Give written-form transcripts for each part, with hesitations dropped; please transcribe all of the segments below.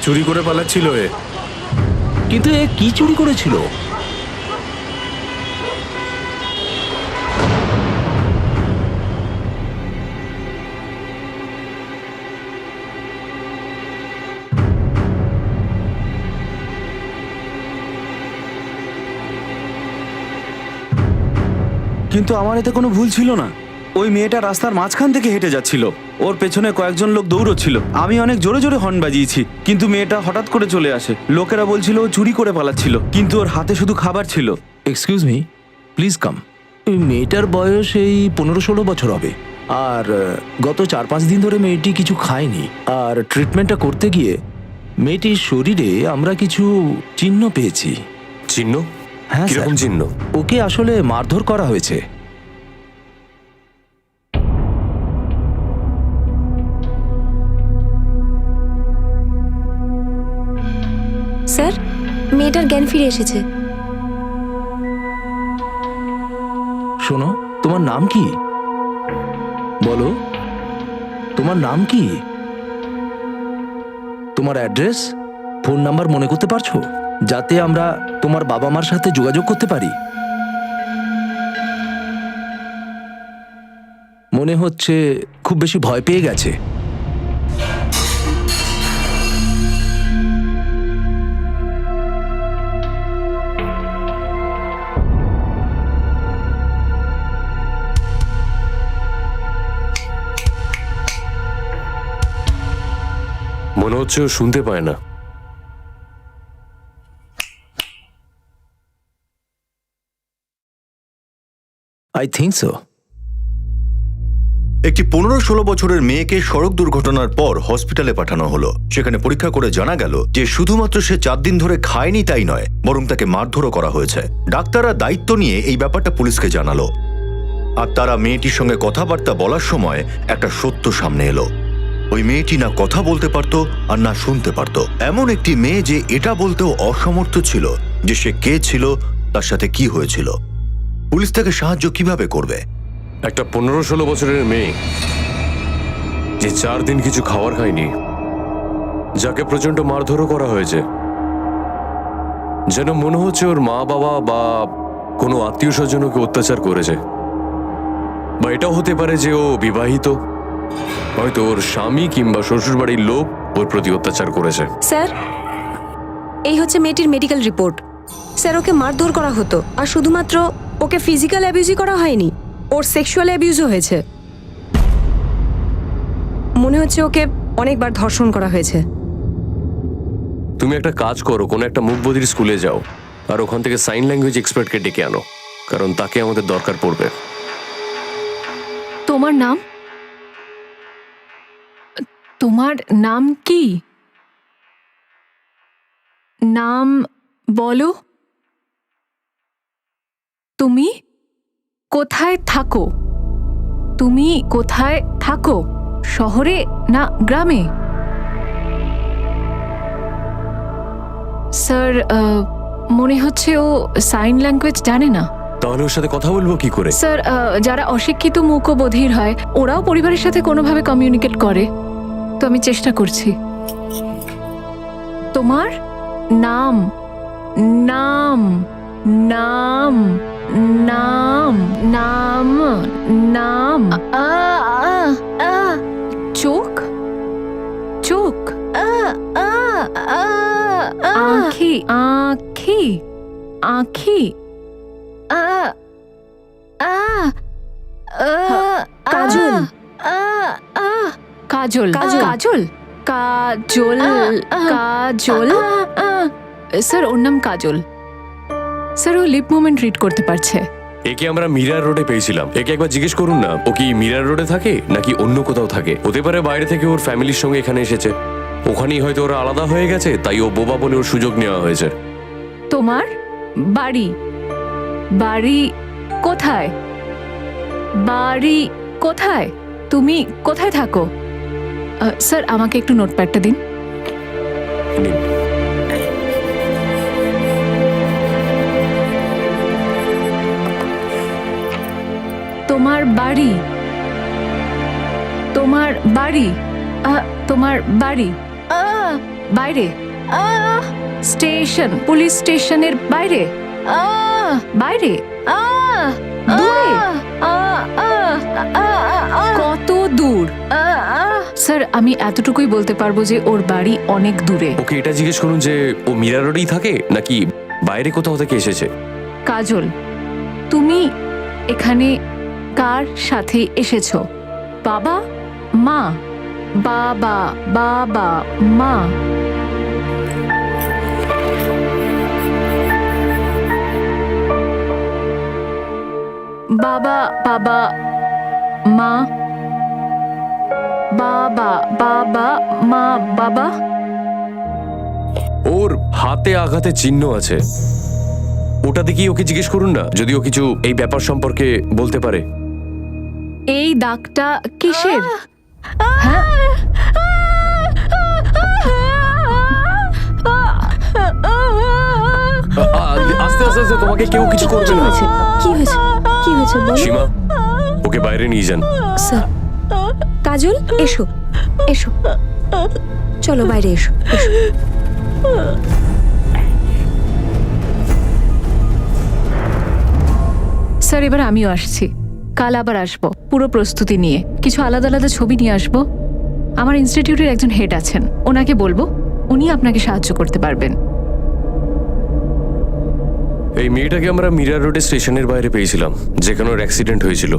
চুরি করে পালাচ্ছিল এ। কিন্তু এ কি চুরি করেছিল? কিন্তু আমার এতে কোনো ভুল ছিল না। ওই মেয়েটা রাস্তার মাঝখান থেকে হেঁটে যাচ্ছিল, ওর পেছনে কয়েকজন লোক দৌড়চ্ছিল। আমি অনেক জোরে জোরে হর্ন বাজিয়েছি, কিন্তু মেয়েটা হঠাৎ করে চলে আসে। লোকেরা বলছিল ও চুরি করে পালাচ্ছিল, কিন্তু ওর হাতে শুধু খাবার ছিল। Excuse me, please come. মেয়েটার বয়স এই 15-16 বছর হবে। আর গত 4-5 দিন ধরে মেয়েটি কিছু খায়নি। আর ট্রিটমেন্টটা করতে গিয়ে মেয়েটির শরীরে আমরা কিছু চিহ্ন পেয়েছি। চিহ্ন? হ্যাঁ কিরকম স্যার, চিহ্ন? ওকে আসলে মারধর করা হয়েছে। স্যার, মেয়েটার জ্ঞান ফিরে এসেছে। শোনো, তোমার নাম কি? বলো, তোমার নাম কি? তোমার অ্যাড্রেস, ফোন নাম্বার মনে করতে পারছো, যাতে আমরা তোমার বাবা মার সাথে যোগাযোগ করতে পারি? মনে হচ্ছে খুব বেশি ভয় পেয়ে গেছে। মনে হচ্ছে ও শুনতে পায় না। I think so. একটি 15-16 বছরের মেয়েকে সড়ক দুর্ঘটনার পর হসপিটালে পাঠানো হলো। সেখানে পরীক্ষা করে জানা গেল যে শুধুমাত্র সে 4 দিন ধরে খায়নি তাই নয়, বরং তাকে মারধরও করা হয়েছে। ডাক্তাররা দায়িত্ব নিয়ে এই ব্যাপারটা পুলিশকে জানালো, আর তারা মেয়েটির সঙ্গে কথাবার্তা বলার সময় একটা সত্য সামনে এলো। ওই মেয়েটি না কথা বলতে পারত আর না শুনতে পারত। এমন একটি মেয়ে যে এটা বলতেও অসমর্থ ছিল যে সে কে ছিল, তার সাথে কি হয়েছিল। পুলিশ তাকে সাহায্য কিভাবে করবে? একটা 15-16 বছরের মেয়ে যে 4 দিন কিছু খাবার খায়নি, যাকে প্রচন্ড মারধরও করা হয়েছে, যেন মনে হচ্ছে ওর মা বাবা বা কোনো আত্মীয় স্বজন ওকে অত্যাচার করেছে। বা এটাও হতে পারে যে ও বিবাহিত, হয়তো ওর স্বামী কিংবা শ্বশুরবাড়ির লোক ওর প্রতি অত্যাচার করেছে। স্যার, এই হচ্ছে মেয়েটির মেডিকেল রিপোর্ট। স্যার, ওকে মারধর করা হতো, আর শুধুমাত্র ওকে ফিজিক্যাল অ্যাবিউজই করা হয়নি, ওর সেক্সুয়াল অ্যাবিউজও হয়েছে। মনে হচ্ছে ওকে অনেকবার ধর্ষণ করা হয়েছে। তুমি একটা কাজ করো, কোনো একটা মুখবধির স্কুলে যাও, আর ওখান থেকে সাইন ল্যাঙ্গুয়েজ এক্সপার্টকে ডেকে আনো, কারণ তাকে আমাদের দরকার পড়বে। তোমার নাম? তোমার নাম কি? নাম বলো। তুমি কোথায় থাকো? তুমি কোথায় থাকো, শহরে না গ্রামে? স্যার, মনে হচ্ছে ও সাইন ল্যাঙ্গুয়েজ জানে না। তাহলে ওর সাথে কথা বলবো কি করে? স্যার, যারা অশিক্ষিত মুক ও বধির হয়, ওরাও পরিবারের সাথে কোনোভাবে কমিউনিকেট করে, তো আমি চেষ্টা করছি। তোমার নাম? নাম নাম নাম নাম নাম চোখ? চোখ? আঁখি? আঁখি? আঁখি? কাজল। কাজল? কাজল? কাজল? কাজল? স্যার, ওর নাম কাজল। স্যার, ও লিপ মুভমেন্ট রিড করতে পারছে। একে আমরা মিরার রোডে পেয়েছিলাম। একে একবার জিজ্ঞেস করুন না, ও কি মিরার রোডে থাকে নাকি অন্য কোথাও থাকে। হতে পারে বাইরে থেকে ওর ফ্যামিলির সঙ্গে এখানে এসেছে, ওখানেই হয়তো ওরা আলাদা হয়ে গেছে, তাই ও বোবা বলে ওর সুযোগ নেওয়া হয়েছে। তোমার বাড়ি? বাড়ি কোথায়? বাড়ি কোথায়? তুমি কোথায় থাকো? স্যার, আমাকে একটু নোটপ্যাডটা দিন। নিন। তোমার বাড়ি? তোমার বাড়ি? তোমার বাড়ি? বাইরে স্টেশন, পুলিশ স্টেশনের বাইরে বাইরে দূরে কত দূর? স্যার আমি এতটুকুই বলতে পারবো যে ওর বাড়ি অনেক দূরে। ওকে এটা জিজ্ঞেস করুন যে ও মীরা রোডেই থাকে নাকি বাইরে কোথাও থেকে এসেছে। কাজল, তুমি এখানে কার সাথে এসেছো? বাবা, মা? বাবা, বাবা, মা? বাবা, বাবা, মা? বাবা, বাবা, মা, বাবা? ওর হাতে আঘাতে চিহ্ন আছে, ওটা দেখি ওকে জিজ্ঞেস করুন না, যদি ও কিছু এই ব্যাপার সম্পর্কে বলতে পারে। এই দাগটা কিসের? হ্যাঁ? আস্তে আস্তে আস্তে, তোমাকে কেউ কিছু করবে না। কি হয়েছে? কি হয়েছে বলো। সীমা, ওকে বাইরে নিয়ে যান। স্যার, কাজল এসো, এসো, চলো বাইরে এসো, এসো। স্যার এবার আমিও আসছি, কাল আবার আসবো পুরো প্রস্তুতি নিয়ে, কিছু আলাদা আলাদা ছবি নিয়ে আসবো। আমার ইনস্টিটিউটের একজন হেড আছেন, ওনাকে বলবো, উনি আপনাকে সাহায্য করতে পারবেন। এই মেয়েটাকে আমরা মীরা রোডে স্টেশনের বাইরে পেয়েছিলাম, যেখানে ওর অ্যাক্সিডেন্ট হয়েছিল।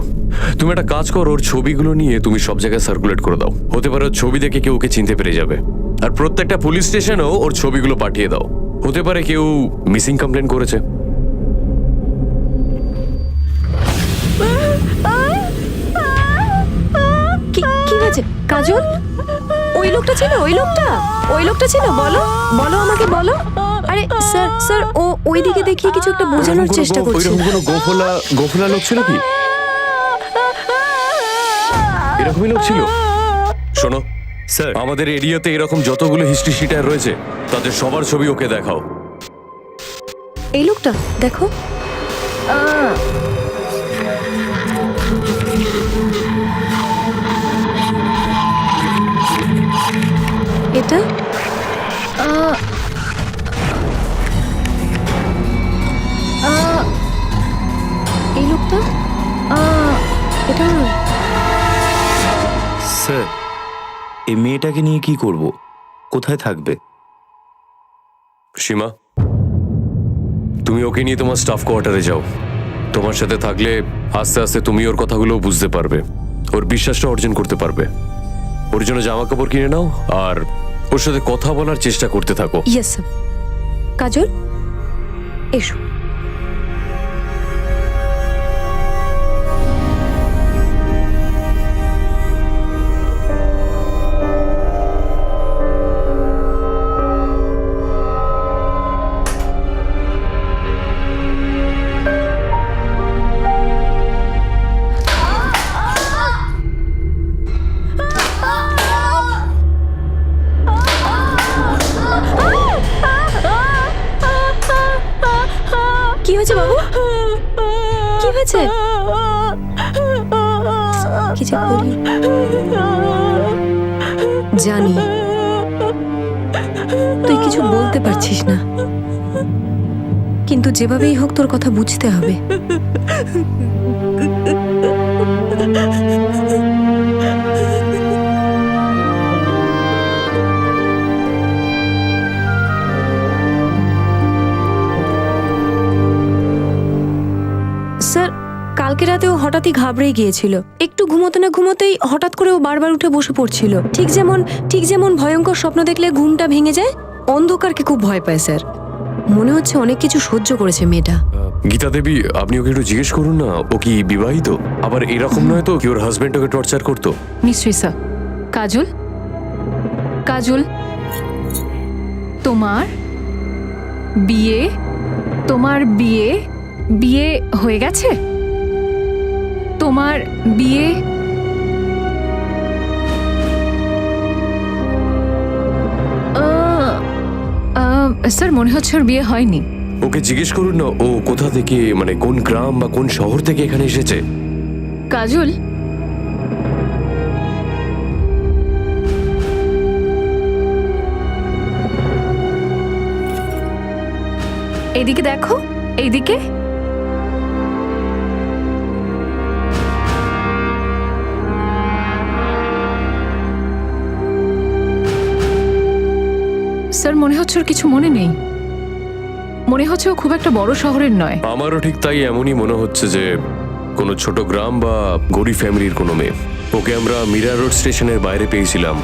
তুমি একটা কাজ করো, ওর ছবিগুলো নিয়ে তুমি সব জায়গায় সার্কুলেট করে দাও। হতে পারে ওর ছবি দেখে কেউ ওকে চিনতে পেরে যাবে। আর প্রত্যেকটা পুলিশ স্টেশনেও ওর ছবিগুলো পাঠিয়ে দাও। হতে পারে কেউ মিসিং কমপ্লেন করেছে। কি কি হয়েছে কাজল? ওই লোকটা ছিল, ওই লোকটা, ওই লোকটা ছিল, বলো বলো আমাকে বলো। আরে স্যার, স্যার ও ওই দিকে দেখিয়ে কিছু একটা বোঝানোর চেষ্টা করছে। ওইরকম কোনো গোফলা লোক ছিল কি? এরকমই লোক ছিল। শোনো স্যার, আমাদের এরিয়াতে এরকম যতগুলো হিস্ট্রি শিটার রয়েছে তাদের সবার ছবি ওকে দেখাও। এই লোকটা দেখো। এটা এই লোকটা এটা নয়। স্যার, এই মেয়েটাকে নিয়ে কি করব? কোথায় থাকবে? সীমা, তুমি ওকে নিয়ে তোমার স্টাফ কোয়ার্টারে যাও। তোমার সাথে থাকলে আস্তে আস্তে তুমি ওর কথাগুলো বুঝতে পারবে, ওর বিশ্বাসটা অর্জন করতে পারবে। ওর জন্য জামা কাপড় কিনে নাও আর ওর সাথে কথা বলার চেষ্টা করতে থাকো। Yes sir. কাজল এসো। কি হয়েছে বাবু? কি হয়েছে? কি যে করি জানি তুই কিছু বলতে পারছিস না, কিন্তু যেভাবেই হোক তোর কথা বুঝতে হবে। স্যার, কালকে রাতে ও হঠাৎই ঘাবড়ে গিয়েছিল। একটু ঘুমোতে না ঘুমোতেই হঠাৎ করে ও বারবার উঠে বসে পড়ছিল। ঠিক যেমন ভয়ঙ্কর স্বপ্ন দেখলে ঘুমটা ভেঙে যায়। অন্ধকারকে খুব ভয় পায় স্যার। মনে হচ্ছে অনেক কিছু সহ্য করেছে মেয়েটা। গীতা দেবী, আপনি ওকে একটু জিজ্ঞেস করুন না, ও কি বিবাহিত? আবার এরকম নয় তো কি ওর হাজবেন্ড ওকে টর্চার করতো? নিশ্চয়ই স্যার। কাজল, কাজল, তোমার বিয়ে বিয়ে হয়ে গেছে? তোমার বিয়ে? স্যার মনে হচ্ছে ওর বিয়ে হয়নি। ওকে জিজ্ঞেস করুন না ও কোথা থেকে, মানে কোন গ্রাম বা কোন শহর থেকে এখানে এসেছে। কাজল, এইদিকে দেখো, এইদিকে। স্যার, মনে হচ্ছে ওর কিছু মনে নেই। মনে হচ্ছে ও খুব একটা বড় শহরের নয়। আমারও ঠিক তাই এমনই মনে হচ্ছে যে কোনো ছোট গ্রাম বা গরিব ফ্যামিলির কোনো মেয়ে। ওকে আমরা মীরা রোড স্টেশনের বাইরে পেয়েছিলাম।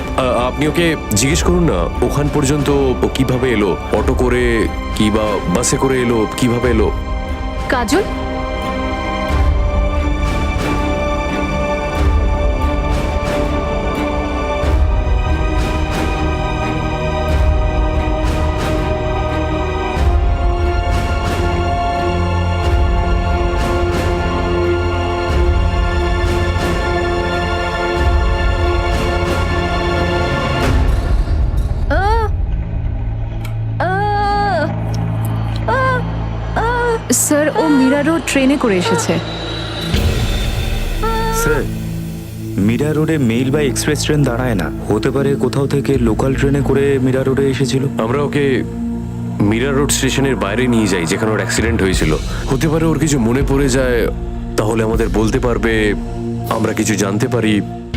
আপনি ওকে জিজ্ঞেস করুন না ওখান পর্যন্ত ও কিভাবে এলো, অটো করে কি বা বাসে করে এলো, কিভাবে এলো। কাজল, স্যার ও মীরা রোড ট্রেনে করে এসেছে। স্যার, মীরা রোডে মেইল বা এক্সপ্রেস ট্রেন দাঁড়ায় না, হতে পারে কোথাও থেকে লোকাল ট্রেনে করে মীরা রোডে এসেছিল। আমরা ওকে মীরা রোড স্টেশনের বাইরে নিয়ে যাই যেখানে ওর অ্যাক্সিডেন্ট হয়েছিল। হতে পারে ওর কিছু মনে পড়ে যায়, তাহলে আমাদের বলতে পারবে, আমরা কিছু জানতে পারি।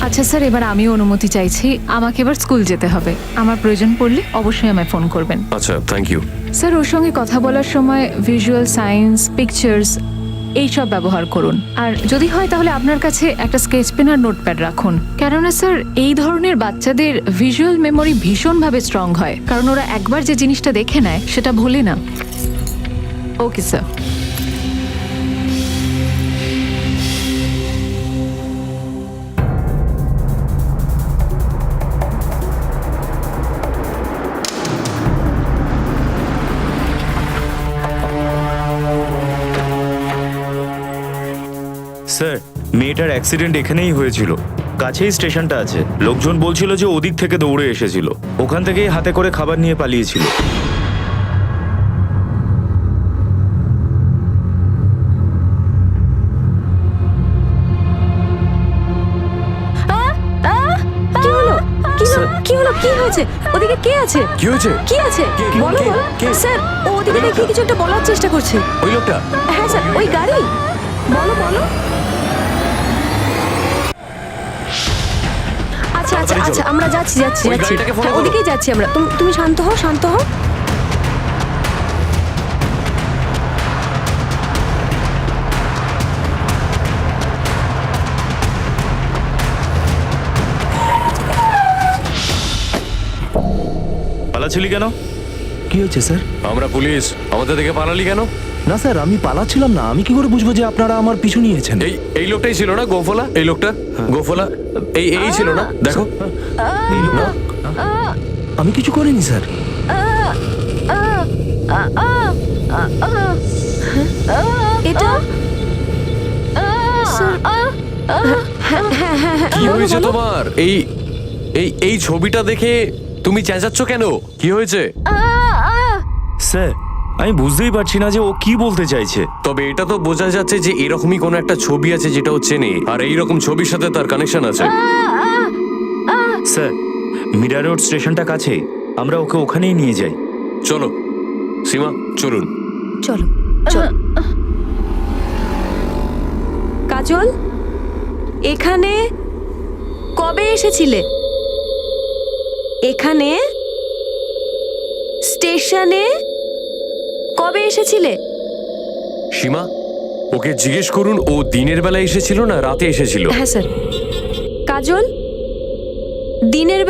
আচ্ছা স্যার, এবার আমিও অনুমতি চাইছি। আমাকে এবার স্কুল যেতে হবে। আমার প্রয়োজন পড়লে অবশ্যই আমায় ফোন করবেন। আচ্ছা, থ্যাংক ইউ। স্যার, ওর সঙ্গে কথা বলার সময় ভিজুয়াল সায়েন্স, পিকচার্স এইসব ব্যবহার করুন। আর যদি হয় তাহলে আপনার কাছে একটা স্কেচ পেন আর নোটপ্যাড রাখুন। কেননা স্যার, এই ধরনের বাচ্চাদের ভিজুয়াল মেমোরি ভীষণভাবে স্ট্রং হয়, কারণ ওরা একবার যে জিনিসটা দেখে নেয় সেটা ভোলে না। Okay sir. স্যার, মেয়েটার অ্যাক্সিডেন্ট এখানেই হয়েছিল, কাছেই স্টেশনটা আছে। লোকজন বলছিল যে ওদিক থেকে দৌড়ে এসেছিল, ওখান থেকেই হাতে করে খাবার নিয়ে পালিয়েছিল। কি হলো? কি হলো? কি হয়েছে? ওদিকে কে আছে? কি হয়েছে? কি আছে? কে? বলো কে? বলো। কে? স্যার, ও ওদিকে দেখিয়ে কিছু একটা বলার চেষ্টা করছে। ওই লোকটা? হ্যাঁ স্যার, ওই গাড়ি। বলো বলো। আচ্ছা আচ্ছা তাড়াতাড়ি আচ্ছা, চলো। আমরা যাচ্ছি যাচ্ছি ওই যাচ্ছি। গাড়িটাকে follow হ্যাঁ, করো। ওদিকেই যাচ্ছি আমরা। তুমি শান্ত হও, শান্ত হও। পালাচ্ছিলি কেন? কি হয়েছে স্যার? আমরা পুলিশ, আমাদের থেকে পালালি কেন? না স্যার, আমি পালাচ্ছিলাম না। আমি কি করে বুঝবো যে আপনারা আমার পিছু নিয়েছেন? এই লোকটাই ছিল না গোফলা? এই লোকটা গোফলা এই ছিল না? দেখো। এই লোক না? আমি কিছু করিনি স্যার। এটা স্যার, কি বলো, হয়েছে বলো। তোমার? এই ছবিটা দেখে তুমি চেঁচাচ্ছ কেন? কি হয়েছে? স্যার, আমি বুঝতেই পারছি না যে ও কি বলতে চাইছে। তবে এটা তো বোঝা যাচ্ছে যে এরকমই কোনো একটা ছবি আছে যেটা ও চেনে, আর এইরকম ছবির সাথে তার কানেকশন আছে। স্যার, মীরা রোড স্টেশনটা কাছে, আমরা ওকে ওখানেই নিয়ে যাই। চলো সীমা, চলুন। চলো চলো। কাজল, এখানে কবে এসেছিলে? এখানে স্টেশনে কবে এসেছিলে? সীমা, ওকে জিজ্ঞেস করুন ও দিনের বেলা এসেছিল না রাতে এসেছিল। হ্যাঁ স্যার। কাজল, দিনের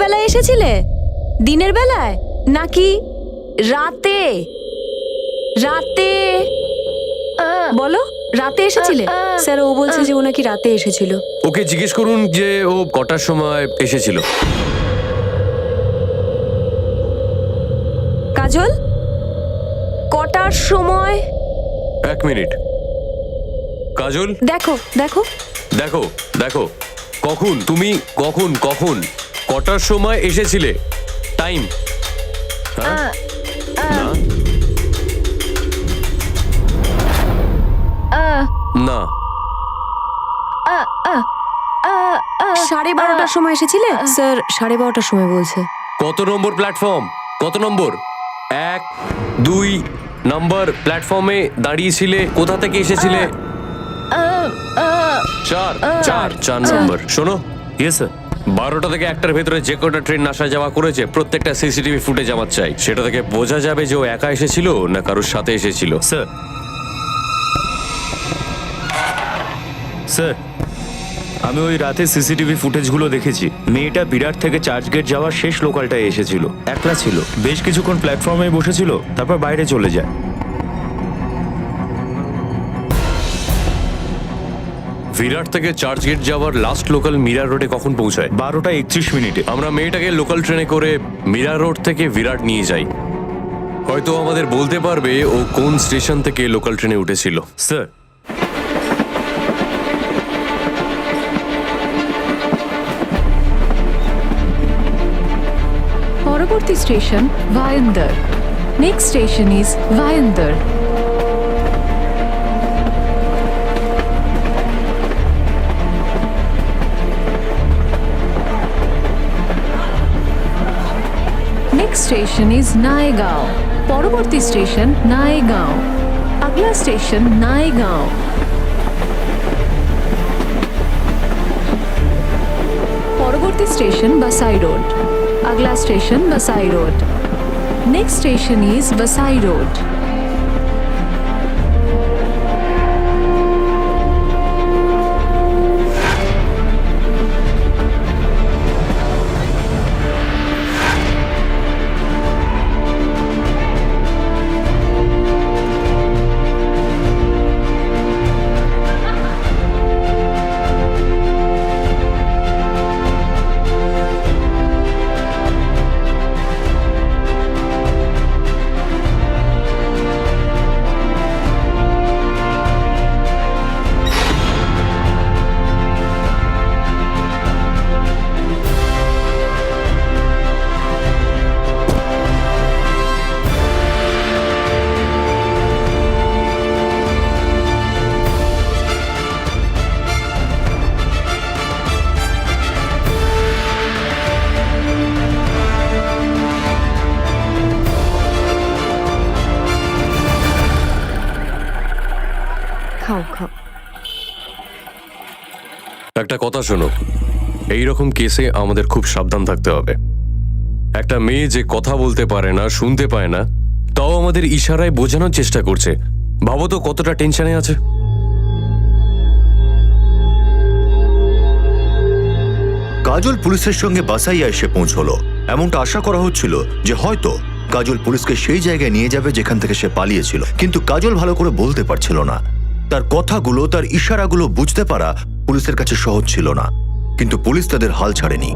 বেলা এসেছিলে? দিনের বেলায় নাকি রাতে? রাতে বলো, রাতে এসেছিলে? স্যার, ও বলছে যে ও নাকি রাতে এসেছিল। ওকে জিজ্ঞেস করুন যে ও কটার সময় এসেছিল। কাজল, কটার সময়? 1 মিনিট। কাজল, দেখো দেখো। দেখো দেখো, কখন তুমি কখন কটার সময় এসেছিলে? টাইম। না, 12:30টার সময় এসেছিলে? স্যার, 12:30টার সময় বলছে। কত নম্বর প্ল্যাটফর্ম? কত নম্বর? 1, 2 নাম্বার প্ল্যাটফর্মে দাঁড়িয়েছিলে, কোথা থেকে এসেছিলে? 4 নাম্বার। শোনো, ইয়েস স্যার। 12টা থেকে 1টার ভেতরে যে কটা ট্রেন আসা যাওয়া করেছে প্রত্যেকটা সিসিটিভি ফুটেজ আমার চাই। সেটা থেকে বোঝা যাবে যে ও একা এসেছিল না কারোর সাথে এসেছিল। স্যার, স্যার, আমি ওই রাতে সিসিটিভি ফুটেজগুলো দেখেছি। মেয়েটা বিরাট থেকে চার্চগেট যাওয়ার শেষ লোকালটায় এসেছিল, একলা ছিল, বেশ কিছুক্ষণ প্ল্যাটফর্মে বসেছিল, তারপর বাইরে চলে যায়। বিরাট থেকে চার্চগেট যাওয়ার লাস্ট লোকাল মিরার রোডে কখন পৌঁছায়? 12:31 আমরা মেয়েটাকে লোকাল ট্রেনে করে মিরার রোড থেকে বিরাট নিয়ে যাই। হয়তো আমাদের বলতে পারবে ও কোন স্টেশন থেকে লোকাল ট্রেনে উঠেছিল। স্যার, পরবর্তী station Bhayandar. Next station is Bhayandar. Next station is Naigaon. পরবর্তী স্টেশন नायगांव। अगला स्टेशन नायगांव। পরবর্তী স্টেশন बसाई रोड। अगला स्टेशन बसाई रोड। नेक्स्ट स्टेशन इज बसाई रोड। খাও খাও। একটা কথা শোনো, এই রকম কেসে আমাদের খুব সাবধান থাকতে হবে। একটা মেয়ে যে কথা বলতে পারে না, শুনতে পায় না, তাও আমাদের ইশারায় বোঝানোর চেষ্টা করছে। ভাবো তো কতটা টেনশনে আছে। কাজল পুলিশের সঙ্গে বাসাইয়া এসে পৌঁছলো। এমনটা আশা করা হচ্ছিল যে হয়তো কাজল পুলিশকে সেই জায়গায় নিয়ে যাবে যেখান থেকে সে পালিয়েছিল, কিন্তু কাজল ভালো করে বলতে পারছিল না। তার কথাগুলো, তার ইশারাগুলো বুঝতে পারা পুলিশের কাছে সহজ ছিল না, কিন্তু পুলিশ তাদের হাল ছাড়েনি।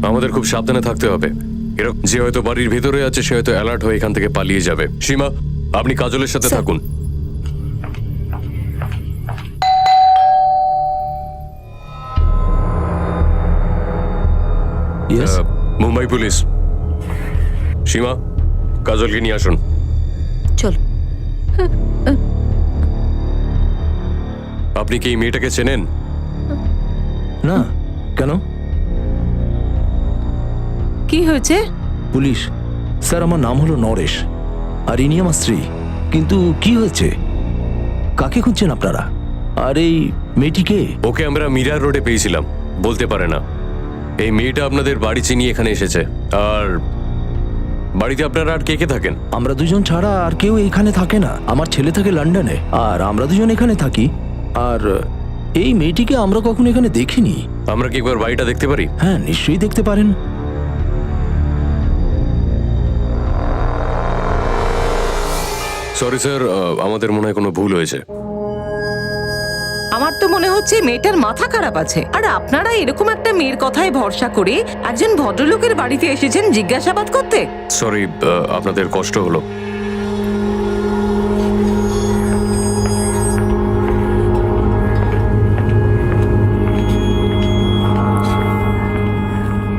আমাদের খুব সাবধানে থাকতে হবে। এরকম যে হয়তো বাড়ির ভেতরে আছে সে হয়তো অ্যালার্ট হয়ে এখান থেকে পালিয়ে যাবে। সীমা, আপনি কাজলের সাথে স্যার। থাকুন। Yes, Mumbai police. সীমা, কাজলকে নিয়ে আসুন। চলো। আপনি কি এই মেয়েটাকে চেনেন? না, কেন? কি হয়েছে? পুলিশ স্যার, আমার নাম হলো নরেশ, আর ইনি আমার স্ত্রী। কিন্তু কি হয়েছে? কাকে খুঁজছেন আপনারা? আর এই মেয়েটিকে? ওকে আমরা মিরার রোডে পেয়েছিলাম, বলতে পারে না। এই মেয়েটা আপনাদের বাড়ি চিনিয়ে এখানে এসেছে। আর বাড়িতে আপনারা আর কে কে থাকেন? আমরা দুজন ছাড়া আর কেউ এখানে থাকে না। আমার ছেলে থাকে লন্ডনে, আর আমরা দুজন এখানে থাকি। আর এই মেয়েটিকে আমরা কখনো এখানে দেখিনি। আমরা কি একবার বাড়িটা দেখতে পারি? হ্যাঁ, নিশ্চয়ই দেখতে পারেন। সরি স্যার, আমাদের মনে হয় কোনো ভুল হয়েছে। আমার তো মনে হচ্ছে মেয়েটার মাথা খারাপ আছে। আর আপনারা এরকম একটা মেয়ের কথায় ভরসা করে একজন ভদ্রলোকের বাড়িতে এসেছেন জিজ্ঞাসাবাদ করতে। সরি, আপনাদের কষ্ট হলো।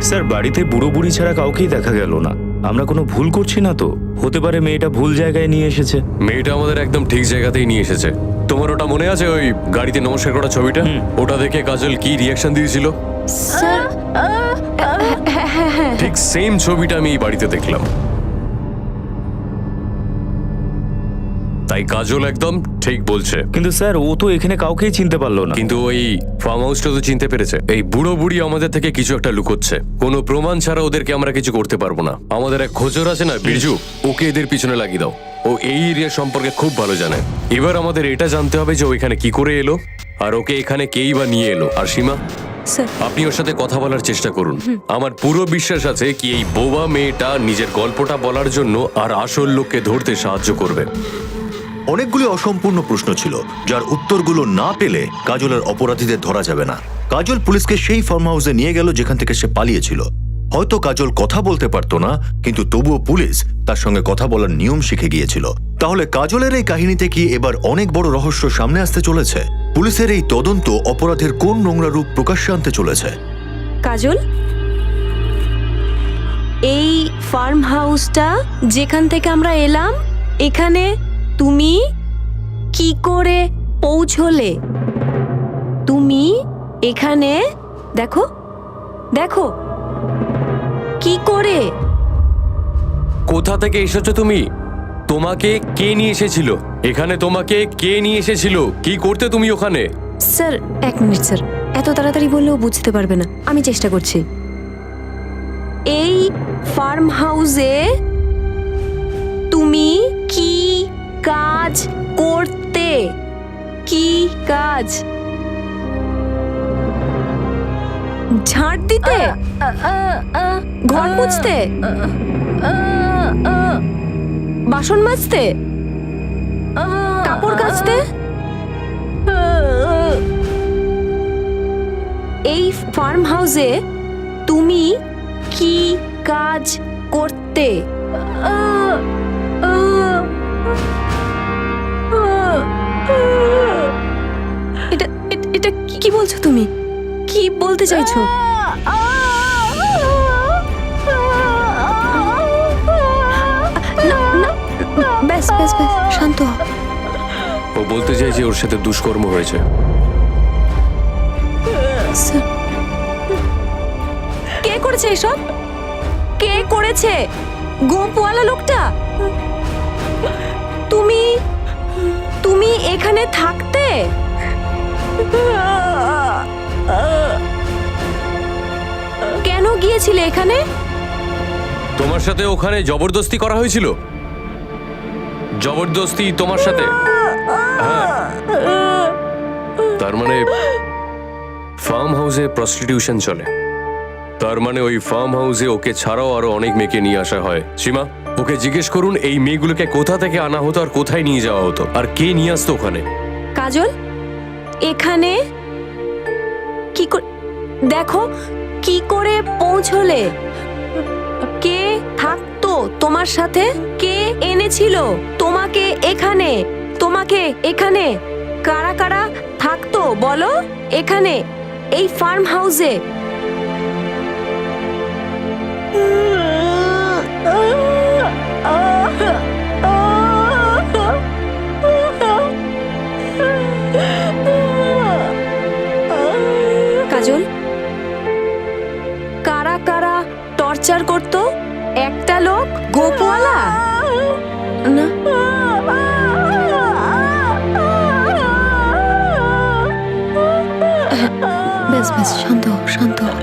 স্যার, বাড়িতে বুড়ো বুড়ি ছাড়া কাউকেই দেখা গেল না। আমরা কোনো ভুল করছি না তো? হতে পারে মেয়েটা ভুল জায়গায় নিয়ে এসেছে। মেয়েটা আমাদের একদম ঠিক জায়গাতেই নিয়ে এসেছে। তোমার ওটা মনে আছে, ওই গাড়িতে নমস্কার করা ছবিটা? ওটা দেখে কাজল কি রিয়াকশন দিয়েছিল? স্যার, ঠিক সেম ছবিটা আমি এই বাড়িতে দেখলাম। তাই কাজল একদম ঠিক বলছে। কিন্তু স্যার, ও তো এখানে কাউকেই চিনতে পারলো না। কিন্তু ওই ফার্ম হাউসটা তো চিনতে পেরেছে। এই বুড়ো বুড়ি আমাদের থেকে কিছু একটা লুকোচ্ছে। কোনো প্রমাণ ছাড়া ওদেরকে আমরা কিছু করতে পারবো না। আমাদের এক খোঁজর আছে না, বিরজু, ওকে এদের পিছনে লাগিয়ে দাও। ও এই এরিয়া সম্পর্কে খুব ভালো জানে। এবার আমাদের এটা জানতে হবে যে ও এখানে কি করে এলো, আর ওকে এখানে কেই বা নিয়ে এলো। আর সীমা, স্যার, আপনি ওর সাথে কথা বলার চেষ্টা করুন। আমার পুরো বিশ্বাস আছে কি এই বোবা মেয়েটা নিজের গল্পটা বলার জন্য আর আসল লোককে ধরতে সাহায্য করবে। অনেকগুলি অসম্পূর্ণ প্রশ্ন ছিল, যার উত্তরগুলো না পেলে কাজলের অপরাধীদের ধরা যাবে না। কাজল পুলিশকে সেই ফার্ম হাউসে নিয়ে গেল যেখান থেকে সে পালিয়েছিল। হয়তো কাজল কথা বলতে পারতো না, কিন্তু তবুও পুলিশ তার সঙ্গে কথা বলার নিয়ম শিখে গিয়েছিল। তাহলে কাজলের এই কাহিনীতে কি এবার অনেক বড় রহস্য সামনে আসতে চলেছে? পুলিশের এই তদন্ত অপরাধের কোন নোংরা রূপ প্রকাশ্যে আনতে চলেছে? কাজল, এই ফার্ম হাউসটা যেখান থেকে আমরা এলাম, এখানে তুমি কি করে পৌঁছলে? তুমি এখানে দেখো দেখো কি করে? কোথা থেকে এসেছো তুমি? তোমাকে কে নিয়ে এসেছিল এখানে? তোমাকে কে নিয়ে এসেছিল? কি করতে তুমি ওখানে? স্যার, 1 মিনিট স্যার, এত তাড়াতাড়ি বললেও বুঝতে পারবে না। আমি চেষ্টা করছি। এই ফার্ম হাউসে তুমি কি কাজ করতে? কি কাজ? ঝাড় দিতে? ঘর মুছতে? বাসন মাজতে? কাপড় কাচতে? এই ফার্ম হাউসে তুমি কি কাজ করতে? এটা এটা কি বলছো তুমি? কি বলতে চাইছো? না, না, ব্যাস ব্যাস ব্যাস, শান্ত হও। ও বলতে চাইছে ওর সাথে দুষ্কর্ম হয়েছে। স্যার, কে করেছে এসব? কে করেছে? গোপওয়ালা লোকটা? তুমি তুমি এখানে থাকতে? কেন গিয়েছিলে এখানে? তোমার সাথে ওখানে জবরদস্তি করা হয়েছিল? জবরদস্তি তোমার সাথে? হ্যাঁ। তার মানে ফার্ম হাউসে প্রস্টিটিউশন চলে। তার মানে ওই ফার্ম হাউসে ওকে ছাড়াও আরো অনেক মেয়েকে নিয়ে আসা হয়। সীমা, ওকে জিজ্ঞেস করুন এই মেয়েগুলোকে কোথা থেকে আনা হতো আর কোথায় নিয়ে যাওয়া হতো, আর কে নিয়ে আসতো ওখানে। কাজল, এখানে কি করে? দেখো কি করে পৌঁছলে? কে থাকতো তোমার সাথে? কে এনেছিল তোমাকে এখানে? তোমাকে এখানে কারা কারা থাকতো বলো? এখানে এই ফার্ম হাউসে? কাজল, কারা কারা টর্চার করতো? একটা লোক, গোপওয়ালা? না, ব্যাস ব্যাস, শান্ত হও, শান্ত হও।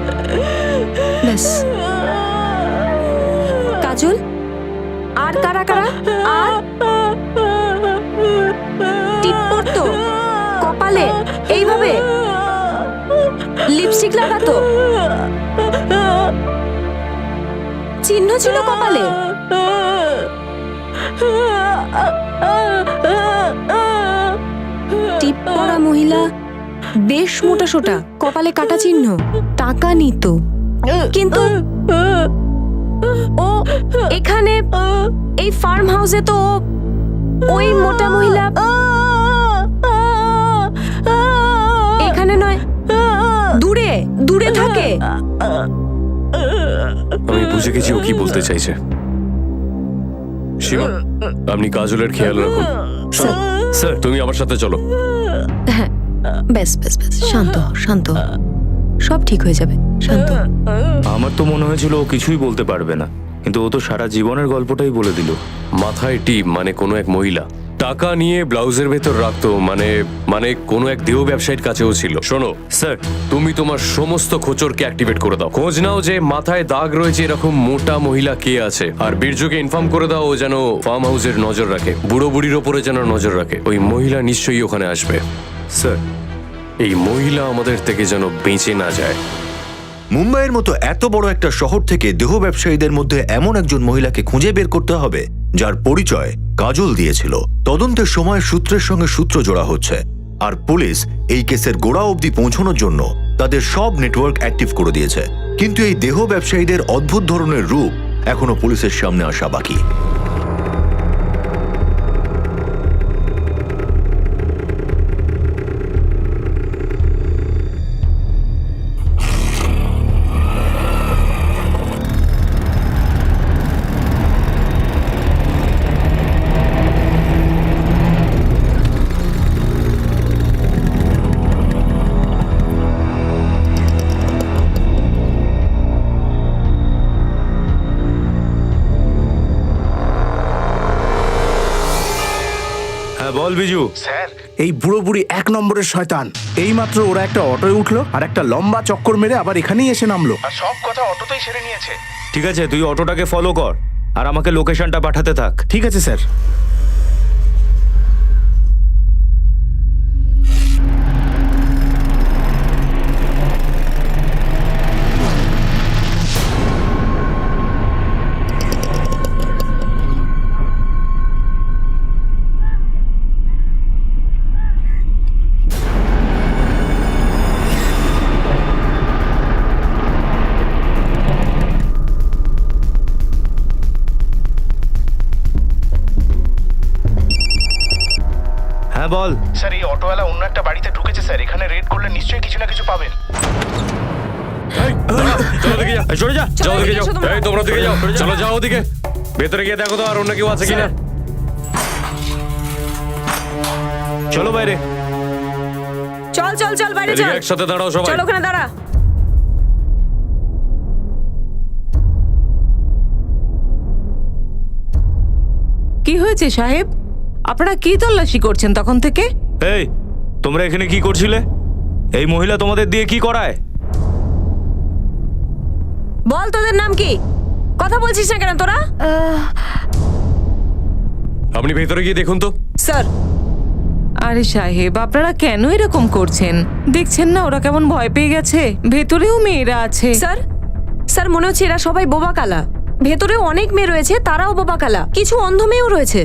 লিপস্টিক লাগাতো, চিহ্ন ছিল কপালে। টিপ পরা মহিলা, বেশ মোটা সোটা, কপালে কাটা চিহ্ন, টাকা নিত। কিন্তু ও এখানে এই ফার্ম হাউসে তো ওই মোটা মহিলা এখানে নয়, দূরে দূরে থাকে। আমি বুঝে গেছি ও কি বলতে চাইছে। সীমা, আপনি কাজলের খেয়াল রাখুন। স্যার, তুমি আমার সাথে চলো। হ্যাঁ, ব্যাস ব্যাস ব্যাস, শান্ত হও, শান্ত হও। সব ঠিক হয়ে যাবে, শান্ত হও। আমার তো মনে হয়েছিল ও কিছুই বলতে পারবে না, কিন্তু ও তো সারা জীবনের গল্পটাই বলে দিল। মাথায় টিপ মানে কোনো এক মহিলা টাকা নিয়ে ব্লাউজের ভেতর রাখতো, মানে কোনো এক দেহ ব্যবসায়ীর কাছেও ছিল। শোনো স্যার, তুমি তোমার সমস্ত খোঁচরকে অ্যাক্টিভেট করে দাও। খোঁজ নাও যে মাথায় দাগ রয়েছে এরকম মোটা মহিলা কে আছে, আর বীর্যকে ইনফর্ম করে দাও ও যেন ফার্ম হাউসের নজর রাখে, বুড়ো বুড়ির ওপরে যেন নজর রাখে। ওই মহিলা নিশ্চয়ই ওখানে আসবে। স্যার, এই মহিলা আমাদের থেকে যেন বেঁচে না যায়। মুম্বাইয়ের মতো এত বড় একটা শহর থেকে দেহ ব্যবসায়ীদের মধ্যে এমন একজন মহিলাকে খুঁজে বের করতে হবে যার পরিচয় কাজল দিয়েছিল। তদন্তের সময় সূত্রের সঙ্গে সূত্র জোড়া হচ্ছে, আর পুলিশ এই কেসের গোড়া অবধি পৌঁছানোর জন্য তাদের সব নেটওয়ার্ক অ্যাক্টিভ করে দিয়েছে। কিন্তু এই দেহ ব্যবসায়ীদের অদ্ভুত ধরনের রূপ এখনো পুলিশের সামনে আসা বাকি। হ্যাঁ বল বিজু। স্যার, এই বুড়ো বুড়ি এক নম্বরের শয়তান। এইমাত্র ওরা একটা অটোয় উঠলো আর একটা লম্বা চক্কর মেরে আবার এখানেই এসে নামলো, আর সব কথা অটোতেই সেরে নিয়েছে। ঠিক আছে, তুই অটোটাকে ফলো কর আর আমাকে লোকেশনটা পাঠাতে থাক। ঠিক আছে স্যার। হ্যাঁ বল। স্যার, এই অটোওয়ালা অন্য একটা বাড়িতে ঢুকেছে স্যার। এখানে রেড করলে নিশ্চয়ই কিছু না কিছু পাবেন। চলো দিকে যাও, সরে যা। যাও দিকে যাও। এসো তোমরা। এই তোমরা দিকে যাও, চলো যাও ওদিকে। ভেতরে গিয়ে দেখো তো আর অন্য কেউ আছে কিনা। চলো বাইরে। চল চল চল, বাইরে এদিকে চল। একসাথে দাঁড়াও সবাই। চল ওখানে দাঁড়া। কি হয়েছে সাহেব? আপনারা কি তল্লাশি করছেন তখন থেকে? এই, তোমরা এখানে কি করছিলে? এই মহিলা তোমাদের দিয়ে কি করায়? বল তোদের নাম কি? কথা বলছিস না কেন তোরা? আপনি ভেতরে গিয়ে দেখুন তো। স্যার, আরে সাহেব, আপনারা কেন এরকম করছেন? দেখছেন না ওরা কেমন ভয় পেয়ে গেছে? ভেতরেও মেয়েরা আছে। স্যার, স্যার মনে হচ্ছে এরা সবাই বোবা কালা। ভেতরেও অনেক মেয়ে রয়েছে, তারাও বোবা কালা। কিছু অন্ধ মেয়েও রয়েছে।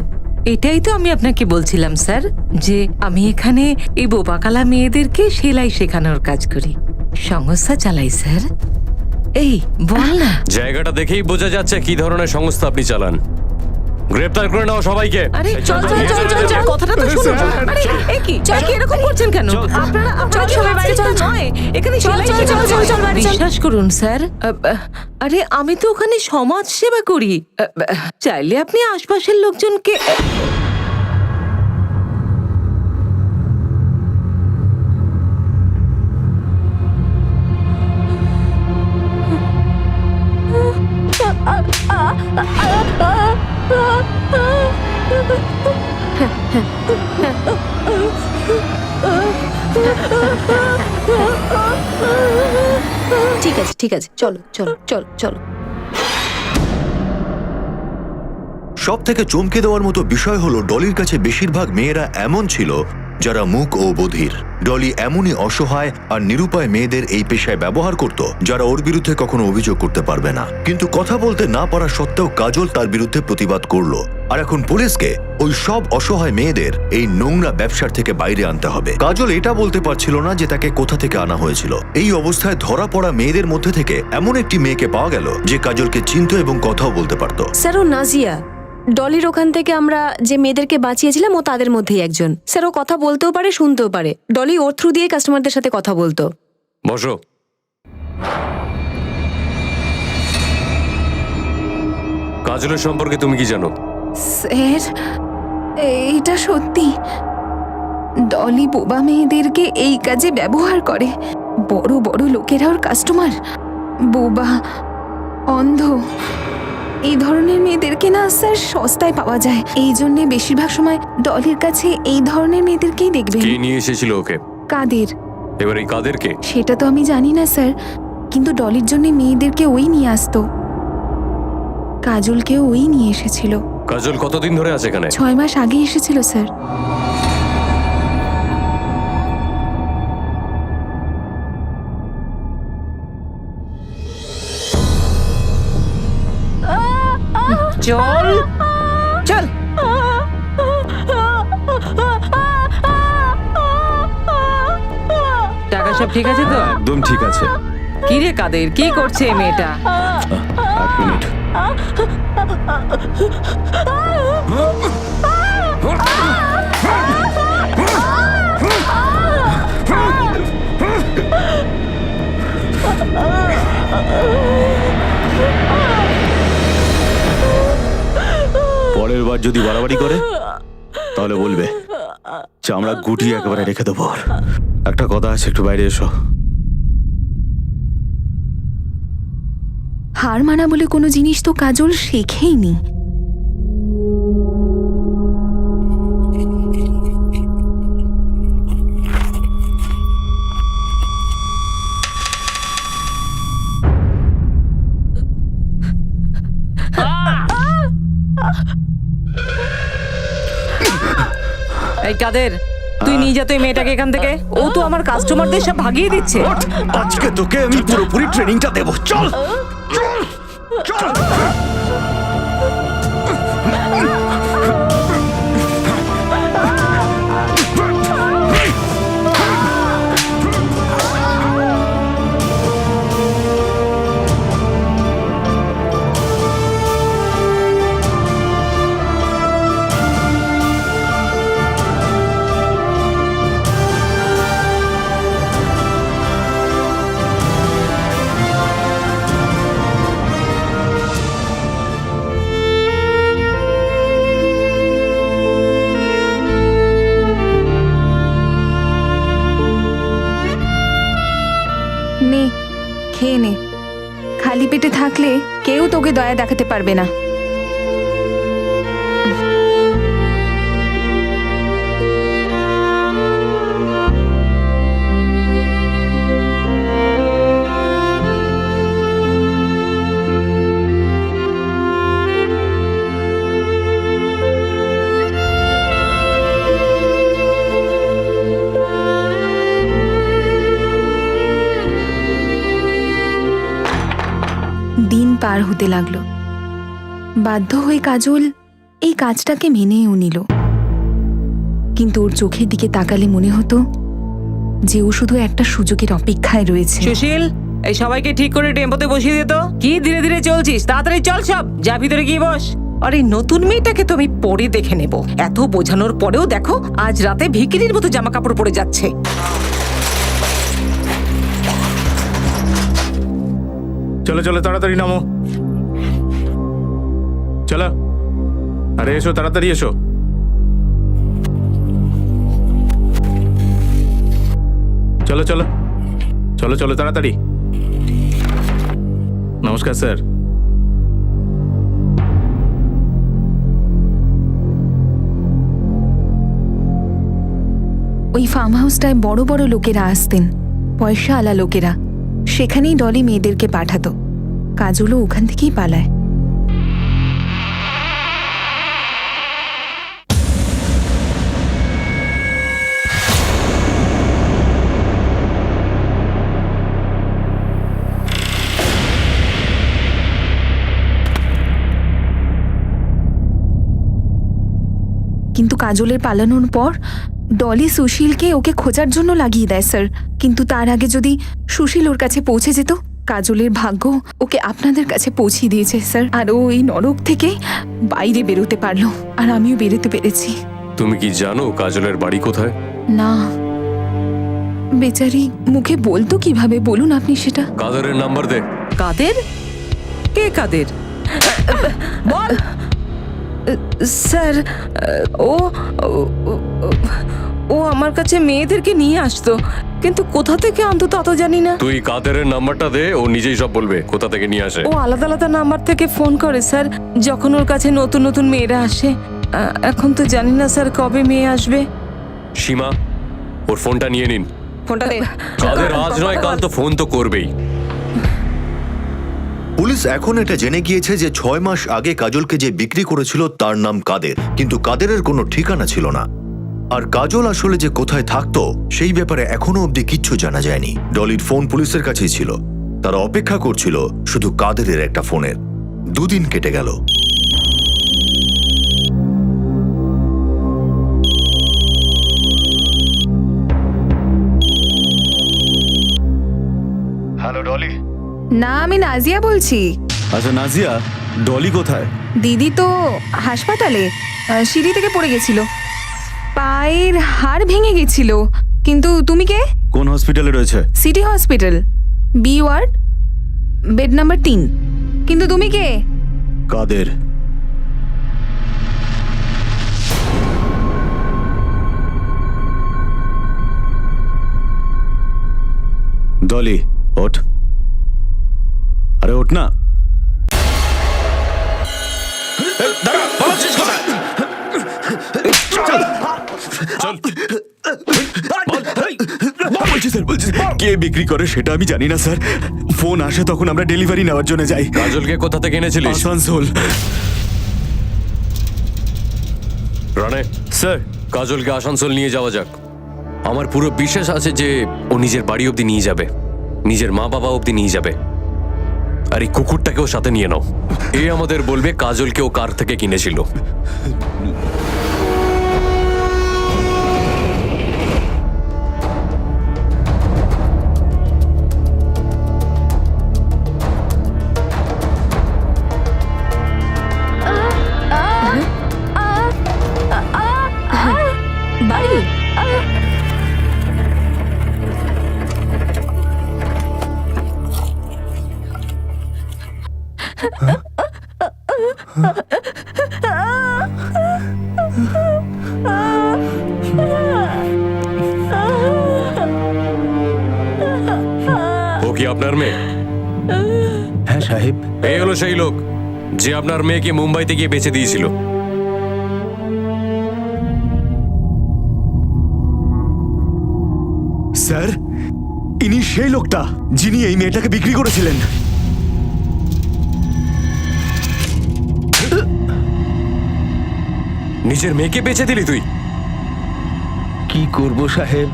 এটাই তো আমি আপনাকে বলছিলাম স্যার, যে আমি এখানে এই বোবাকালা মেয়েদেরকে সেলাই শেখানোর কাজ করি, সংস্থা চালাই স্যার। এই বল না। জায়গাটা দেখেই বোঝা যাচ্ছে কি ধরনের সংস্থা আপনি চালান। গ্রেপ্তার করে নাও সবাইকে। আরে চল চল চল চল চল, কথাটা তো শুনো। আরে এই কি এরকম করছেন কেন? আপনারা চল, সবাই বাইরে চল। নয়, এখানে চল, সেলাই চল, চল, শেখানো চল, হয়। চল, বাইরে চল। বিশ্বাস করুন স্যার, আরে আমি তো ওখানে সমাজ সেবা করি। চাইলে আপনি আশপাশের লোকজনকে ঠিক আছে ঠিক আছে, চলো চলো চলো চলো। সব থেকে চমকে দেওয়ার মতো বিষয় হলো ডলির কাছে বেশিরভাগ মেয়েরা এমন ছিল যারা মূক ও বধির। ডলি এমনই অসহায় আর নিরুপায় মেয়েদের এই পেশায় ব্যবহার করত যারা ওর বিরুদ্ধে কখনো অভিযোগ করতে পারবে না। কিন্তু কথা বলতে না পারা সত্ত্বেও কাজল তার বিরুদ্ধে প্রতিবাদ করলো। আর এখন পুলিশকে ওই সব অসহায় মেয়েদের এই নোংরা ব্যবসার থেকে বাইরে আনতে হবে। কাজল এটা বলতে পারছিল না যে তাকে কোথা থেকে আনা হয়েছিল। এই অবস্থায় ধরা পড়া মেয়েদের মধ্যে থেকে এমন একটি মেয়েকে পাওয়া গেল যে কাজলকে চিনতো এবং কথাও বলতে পারত। স্যার, ও নাজিয়া। ডলির ওখান থেকে আমরা যে মেয়েদেরকে বাঁচিয়েছিলাম ও তাদের মধ্যেই একজন। স্যার, ও কথা বলতেও পারে, শুনতেও পারে। ডলি ওর থ্রু দিয়ে কাস্টমারদের সাথে কথা বলতো। বসো। কাজলের সম্পর্কে তুমি কি জানো? স্যার, এইটা সত্যি। ডলি বোবা মেয়েদেরকে এই কাজে ব্যবহার করে। বড় বড় লোকেরা ওর কাস্টমার। বোবা, অন্ধ, এই ধরনের মেয়েদেরকে না স্যার সস্তায় পাওয়া যায়। এই জন্যে বেশিরভাগ সময় ডলির কাছে এই ধরনের মেয়েদেরকেই দেখবেন। কে নিয়ে এসেছিল ওকে? কাদের? এবার এই কাদেরকে? সেটা তো আমি জানি না স্যার, কিন্তু ডলির জন্য মেয়েদেরকে ওই নিয়ে আসতো। কাজলকেও ওই নিয়ে এসেছিল। কাজল কতদিন ধরে আছে এখানে? 6 মাস আগে এসেছিল স্যার। চল চল। টাকা সব ঠিক আছে তো? একদম ঠিক আছে। কি রে কাদের, কি করছে এই মেয়েটা? এক মিনিট। পরের বার যদি বাড়াবাড়ি করে তাহলে বলবে চামড়া গুটিয়ে একেবারে রেখে দেবো। একটা কথা আছে, একটু বাইরে এসো। হার মানা বলে কোনো জিনিস তো কাজল শেখেইনি। এই কাদের, তুই নিয়ে যা তো এই মেয়েটাকে এখান থেকে। ও তো আমার কাস্টমারদের সব ভাগিয়ে দিচ্ছে। আজকে তোকে আমি পুরোপুরি ট্রেনিংটা দেবো। চল চল। নে, খেয়ে নে। খালি পেটে থাকলে কেউ তোকে দয়া দেখাতে পারবে না। দিন পার হতে লাগলো। বাধ্য হয়ে কাজল এই কাজটাকে মেনেও নিল। কিন্তু ওর চোখের দিকে তাকালে মনে হতো যে ও শুধু একটা সুযোগের অপেক্ষায় রয়েছে। সুশীল, এই সবাইকে ঠিক করে টেম্পোতে বসিয়ে দিত। কি ধীরে ধীরে চলছিস? তাড়াতাড়ি চল, সব যা ভিতরে গিয়ে বস। আর এই নতুন মেয়েটাকে তো আমি পরে দেখে নেব। এত বোঝানোর পরেও দেখো আজ রাতে ভিখিরির মতো জামা কাপড় পরে যাচ্ছে। চলো চলো, তাড়াতাড়ি নামো। চলো, আরে এসো, তাড়াতাড়ি এসো। চলো চলো চলো চলো, তাড়াতাড়ি। নমস্কার স্যার। ওই ফার্ম হাউসটায় বড় বড় লোকেরা আসতেন, পয়সা আলা লোকেরা। সেখানেই ডলি মেয়েদেরকে পাঠাতো। কাজলও ওখান থেকেই পালায়। কিন্তু কাজলের পালানোর পর ডলি সুশীলকে ওকে খোঁজার জন্য লাগিয়ে দেয় স্যার। কিন্তু তার আগে যদি সুশীল ওর কাছে পৌঁছে যেত, কাজলের ভাগ্য ওকে আপনাদের কাছে পৌঁছিয়ে দিয়েছে স্যার। আর ও এই নরক থেকে বাইরে বেরোতে পারলো, আর আমিও বেরোতে পেরেছি। তুমি কি জানো কাজলের বাড়ি কোথায়? না, বেচারি মুখে বলতো কিভাবে, বলুন আপনি সেটা। কাদেরের নাম্বার দে। কাদের? কে কাদের? বল। স্যার, ও ও- ও- ও আমার কাছে মেয়েদেরকে নিয়ে আসতো, কিন্তু কোথা থেকে আনতো তা তো জানি না। তুই কাদেরের নাম্বারটা দে, ও নিজেই সব বলবে কোথা থেকে নিয়ে আসে। ও আলাদা আলাদা নাম্বার থেকে ফোন করে স্যার, যখন ওর কাছে নতুন নতুন মেয়েরা আসে। এখন তো জানি না স্যার কবে মেয়ে আসবে। সীমা, ওর ফোনটা নিয়ে নিন। ফোনটা দে। কাদের আজ নয় কাল তো ফোন তো করবেই। পুলিশ এখন এটা জেনে গিয়েছে যে 6 মাস আগে কাজলকে যে বিক্রি করেছিল তার নাম কাদের, কিন্তু কাদেরের কোনো ঠিকানা ছিল না। আর কাজল আসলে যে কোথায় থাকতো সেই ব্যাপারে এখনো অবধি কিচ্ছু জানা যায়নি। ডলির ফোন পুলিশের কাছেই ছিল, তারা অপেক্ষা করছিল শুধু কাদেরের একটা ফোনের। 2 দিন কেটে গেল। হ্যালো ডলি। না, আমি নাজিয়া বলছি। আচ্ছা নাজিয়া, ডলি কোথায়? দিদি তো হাসপাতালে, সিঁড়ি থেকে পড়ে গেছিল, পায়ের হাড় ভেঙে গেছিল। কিন্তু তুমি কে? কোন হসপিটালে রয়েছে? City hospital, B ward, bed number 3। কিন্তু তুমি কে? কাদের। ডলি ওঠ, আরে ওঠ না। কে বিক্রি করে সেটা আমি জানি না স্যার। ফোন আসে তখন আমরা ডেলিভারি নেওয়ার জন্য যাই। কাজলকে কোথা থেকে এনেছিলিস? আসানসোল। রানে, স্যার, কাজলকে আসানসোল নিয়ে যাওয়া যাক। আমার পুরো বিশ্বাস আছে যে ও নিজের বাড়ি অবধি নিয়ে যাবে, নিজের মা বাবা অবধি নিয়ে যাবে। আর এই কুকুরটাকেও সাথে নিয়ে নাও, এ আমাদের বলবে কাজলকে ও কার থেকে কিনেছিল। বাড়ি? ও কি আপনার মেয়ে? হ্যাঁ সাহেব। এই হলো সেই লোক যে আপনার মেয়েকে মুম্বাইতে গিয়ে বেচে দিয়েছিল। স্যার, ইনি সেই লোকটা যিনি এই মেয়েটাকে বিক্রি করেছিলেন। নিজের মেয়েকে বেচে দিলি তুই? কি করব সাহেব,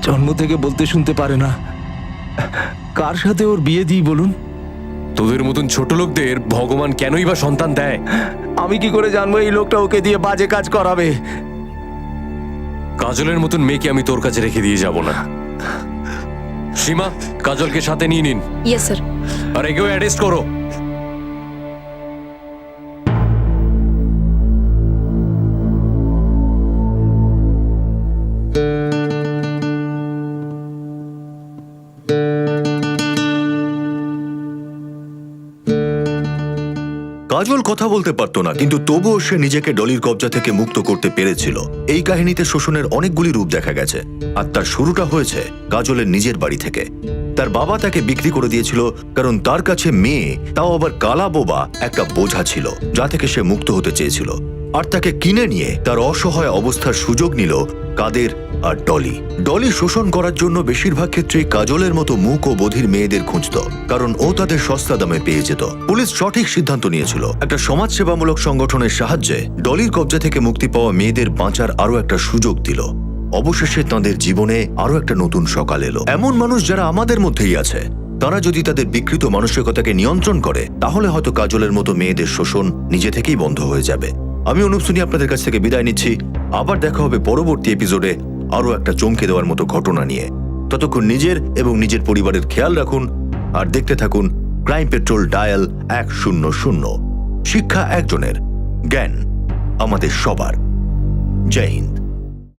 জন্ম থেকে বলতে শুনতে পারে না। কার সাথে ওর বিয়ে দিই বলুন? তোদের মতন ছোট লোকদের ভগবান কেনই বা সন্তান দেয়? আমি কি করে জানবো এই লোকটা ওকে দিয়ে বাজে কাজ করাবে? কাজলের মতন মেয়েকে আমি তোর কাছে রেখে দিয়ে যাব না। সীমা, কাজলকে সাথে নিয়ে নিন। Yes sir. আর একেও অ্যারেস্ট করো। কাজল কথা বলতে পারতো না, কিন্তু তবুও সে নিজেকে ডলির কবজা থেকে মুক্ত করতে পেরেছিল। এই কাহিনীতে শোষণের অনেকগুলি রূপ দেখা গেছে, আর তার শুরুটা হয়েছে কাজলের নিজের বাড়ি থেকে। তার বাবা তাকে বিক্রি করে দিয়েছিল কারণ তার কাছে মেয়ে, তাও আবার কালা বোবা, একটা বোঝা ছিল যা থেকে সে মুক্ত হতে চেয়েছিল। আর তাকে কিনে নিয়ে তার অসহায় অবস্থার সুযোগ নিল কাদের আর ডলি। ডলি শোষণ করার জন্য বেশিরভাগ ক্ষেত্রেই কাজলের মতো মূক ও বধির মেয়েদের খুঁজত, কারণ ও তাদের সস্তা দামে পেয়ে যেত। পুলিশ সঠিক সিদ্ধান্ত নিয়েছিল, একটা সমাজসেবামূলক সংগঠনের সাহায্যে ডলির কবজা থেকে মুক্তি পাওয়া মেয়েদের বাঁচার আরো একটা সুযোগ দিল। অবশেষে তাদের জীবনে আরো একটা নতুন সকাল এলো। এমন মানুষ যারা আমাদের মধ্যেই আছে, তারা যদি তাদের বিকৃত মানসিকতাকে নিয়ন্ত্রণ করে, তাহলে হয়তো কাজলের মতো মেয়েদের শোষণ নিজে থেকেই বন্ধ হয়ে যাবে। আমি অনুপ সুনি আপনাদের কাছ থেকে বিদায় নিচ্ছি। আবার দেখা হবে পরবর্তী এপিসোডে আরো একটা চমকে দেওয়ার মতো ঘটনা নিয়ে। ততক্ষণ নিজের এবং নিজের পরিবারের খেয়াল রাখুন আর দেখতে থাকুন ক্রাইম পেট্রোল ডায়াল 100। শিক্ষা একজনের, জ্ঞান আমাদের সবার। জয় হিন্দ।